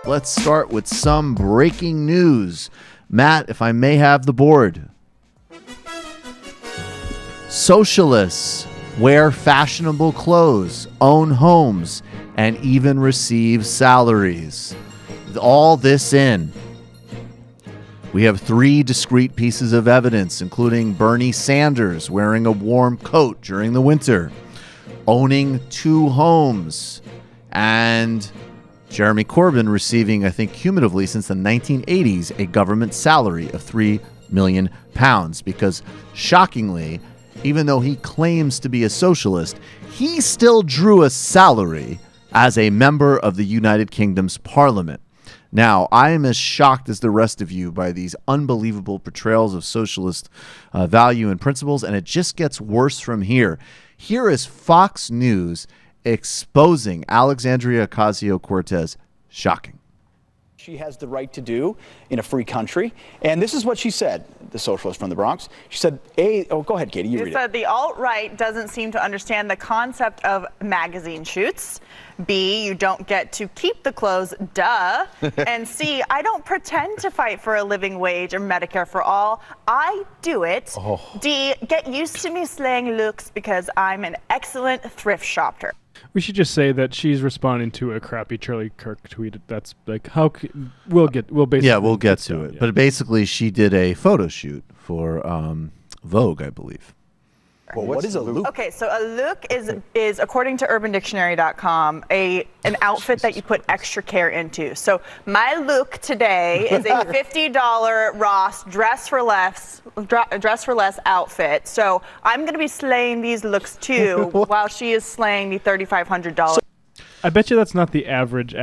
Let's start with some breaking news. Matt, if I may have the board. Socialists wear fashionable clothes, own homes, and even receive salaries. All this in. We have 3 discrete pieces of evidence, including Bernie Sanders wearing a warm coat during the winter, owning 2 homes, and Jeremy Corbyn receiving, I think, cumulatively since the 1980s, a government salary of £3 million. Because, shockingly, even though he claims to be a socialist, he still drew a salary as a member of the United Kingdom's parliament. Now, I am as shocked as the rest of you by these unbelievable portrayals of socialist value and principles, and it just gets worse from here. Here is Fox News exposing Alexandria Ocasio-Cortez. Shocking. She has the right to do in a free country. And this is what she said, the socialist from the Bronx. She said, go ahead, Katie, you read it. She said the alt-right doesn't seem to understand the concept of magazine shoots. B, you don't get to keep the clothes, duh. And C, I don't pretend to fight for a living wage or Medicare for all. I do it. Oh. D, get used to me slaying looks because I'm an excellent thrift shopper. We should just say that she's responding to a crappy Charlie Kirk tweet. That's like, we'll basically. Yeah, we'll get to it. Yeah. But basically, she did a photo shoot for Vogue, I believe. Well, what is a look? Okay, so a look is according to UrbanDictionary.com, an outfit that you put extra care into. So my look today is a $50 Ross dress for less outfit. So I'm going to be slaying these looks too, while she is slaying the $3,500. I bet you that's not the average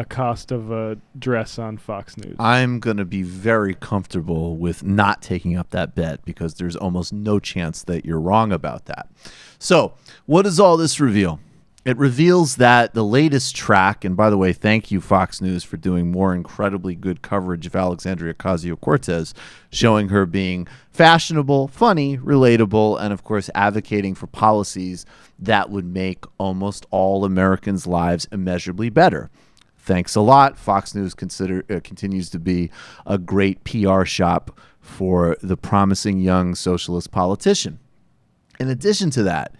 cost of a dress on Fox News. I'm going to be very comfortable with not taking up that bet because there's almost no chance that you're wrong about that. So what does all this reveal? It reveals that the latest track, and by the way, thank you, Fox News, for doing more incredibly good coverage of Alexandria Ocasio-Cortez, showing her being fashionable, funny, relatable, and, of course, advocating for policies that would make almost all Americans' lives immeasurably better. Thanks a lot. Fox News continues to be a great PR shop for the promising young socialist politician. In addition to that,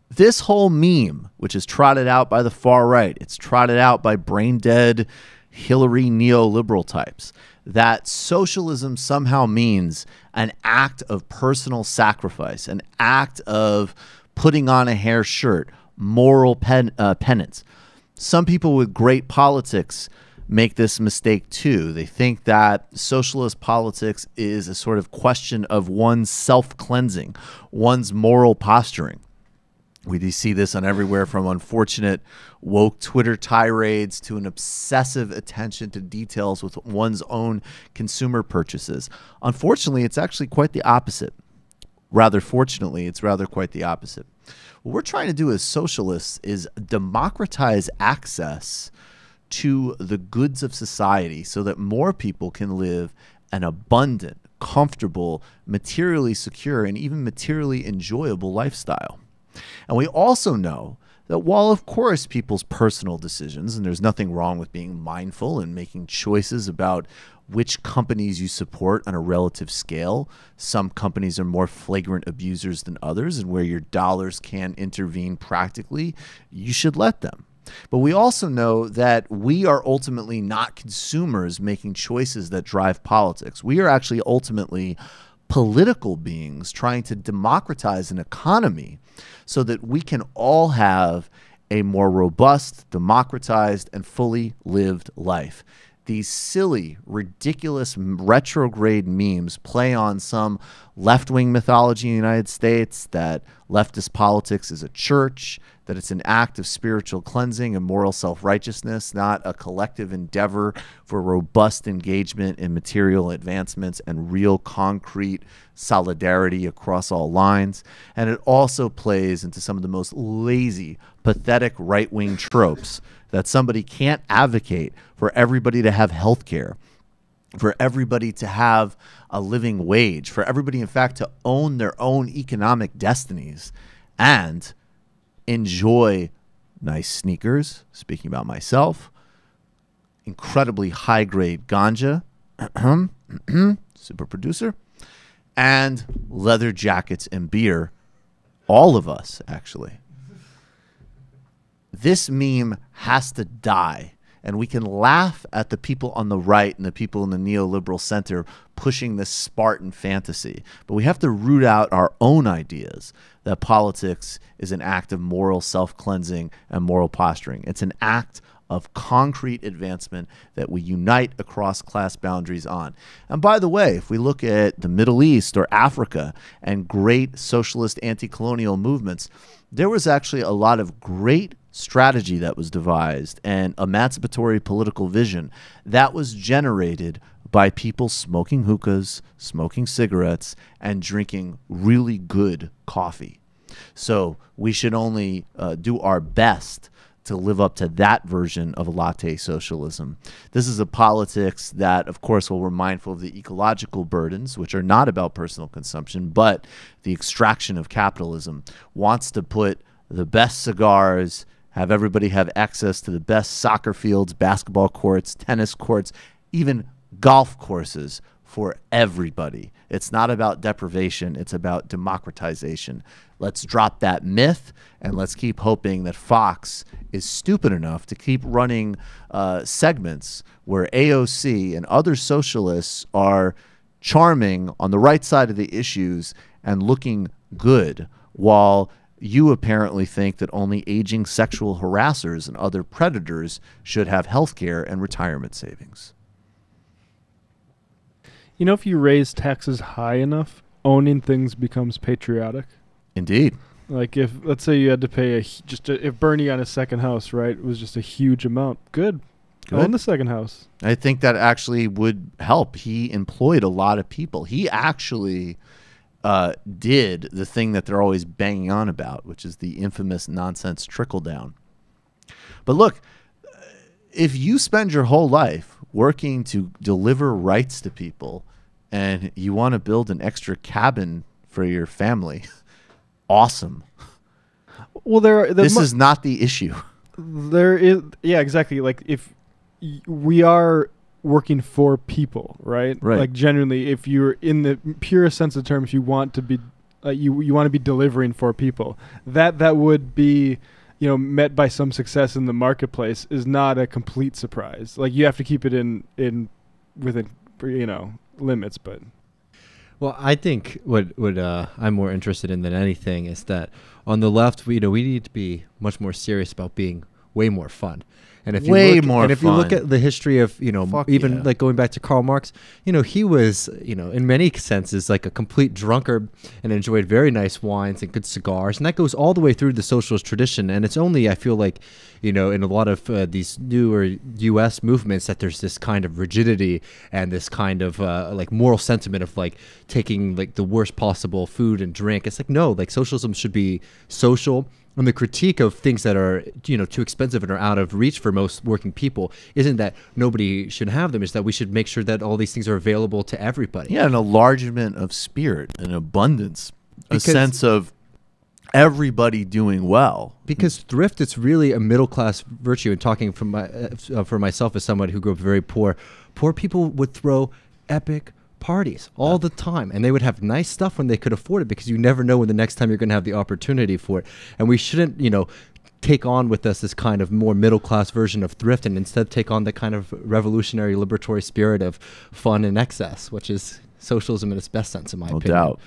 this whole meme, which is trotted out by the far right, it's trotted out by brain-dead Hillary neoliberal types, that socialism somehow means an act of personal sacrifice, an act of putting on a hair shirt, moral penance. Some people with great politics make this mistake too. They think that socialist politics is a sort of question of one's self-cleansing, one's moral posturing. We see this on everywhere from unfortunate woke Twitter tirades to an obsessive attention to details with one's own consumer purchases. Unfortunately, it's actually quite the opposite. Rather fortunately, it's rather quite the opposite. What we're trying to do as socialists is democratize access to the goods of society so that more people can live an abundant, comfortable, materially secure, and even materially enjoyable lifestyle. And we also know that while, of course, people's personal decisions, and there's nothing wrong with being mindful and making choices about which companies you support on a relative scale. Some companies are more flagrant abusers than others, and where your dollars can intervene practically, you should let them. But we also know that we are ultimately not consumers making choices that drive politics. We are actually ultimately political beings trying to democratize an economy so that we can all have a more robust, democratized, and fully lived life. These silly, ridiculous, retrograde memes play on some left-wing mythology in the United States that leftist politics is a church, that it's an act of spiritual cleansing and moral self-righteousness, not a collective endeavor for robust engagement in material advancements and real concrete solidarity across all lines. And it also plays into some of the most lazy, pathetic right-wing tropes that somebody can't advocate for everybody to have health care, for everybody to have a living wage, for everybody, in fact, to own their own economic destinies and enjoy nice sneakers, speaking about myself, incredibly high-grade ganja, super producer, and leather jackets and beer. All of us, actually. This meme has to die, and we can laugh at the people on the right and the people in the neoliberal center pushing this Spartan fantasy. But we have to root out our own ideas that politics is an act of moral self-cleansing and moral posturing. It's an act of concrete advancement that we unite across class boundaries on. And by the way, if we look at the Middle East or Africa and great socialist anti-colonial movements, there was actually a lot of great strategy that was devised and emancipatory political vision that was generated by people smoking hookahs, smoking cigarettes, and drinking really good coffee. So we should only do our best to live up to that version of latte socialism. This is a politics that, of course, while we're mindful of the ecological burdens, which are not about personal consumption, but the extraction of capitalism, wants to put the best cigars, have everybody have access to the best soccer fields, basketball courts, tennis courts, even golf courses for everybody. It's not about deprivation. It's about democratization. Let's drop that myth, and let's keep hoping that Fox is stupid enough to keep running segments where AOC and other socialists are charming on the right side of the issues and looking good, while you apparently think that only aging sexual harassers and other predators should have health care and retirement savings. You know, if you raise taxes high enough, owning things becomes patriotic. Indeed. Like if, let's say you had to pay if Bernie on his second house, right, was just a huge amount. Good. Own the second house. I think that actually would help. He employed a lot of people. He actually did the thing that they're always banging on about, which is the infamous nonsense trickle down. But look, if you spend your whole life working to deliver rights to people and you want to build an extra cabin for your family, awesome. Well, this is not the issue. There is, yeah, exactly. Like if we are working for people, right? Right. Like genuinely, if you're in the purest sense of the term, if you want to be, you want to be delivering for people, that would be, you know, met by some success in the marketplace is not a complete surprise. Like you have to keep it within, you know, limits, but. Well, I think what I'm more interested in than anything is that on the left, we need to be much more serious about being way more fun. And if you look at the history of, like going back to Karl Marx, he was, in many senses like a complete drunkard and enjoyed very nice wines and good cigars. And that goes all the way through the socialist tradition. And it's only, I feel like, in a lot of these newer U.S. movements that there's this kind of rigidity and this kind of like moral sentiment of like taking like the worst possible food and drink. It's like, no, like socialism should be social. And the critique of things that are, too expensive and are out of reach for most working people isn't that nobody should have them. It's that we should make sure that all these things are available to everybody. Yeah, an enlargement of spirit, an abundance, a sense of everybody doing well. Because thrift, it's really a middle-class virtue. And talking for myself as someone who grew up very poor people would throw epic parties all the time, and they would have nice stuff when they could afford it, because you never know when the next time you're going to have the opportunity for it. And we shouldn't take on with us this kind of more middle class version of thrift, and instead take on the kind of revolutionary liberatory spirit of fun and excess, which is socialism in its best sense, in my opinion. No doubt.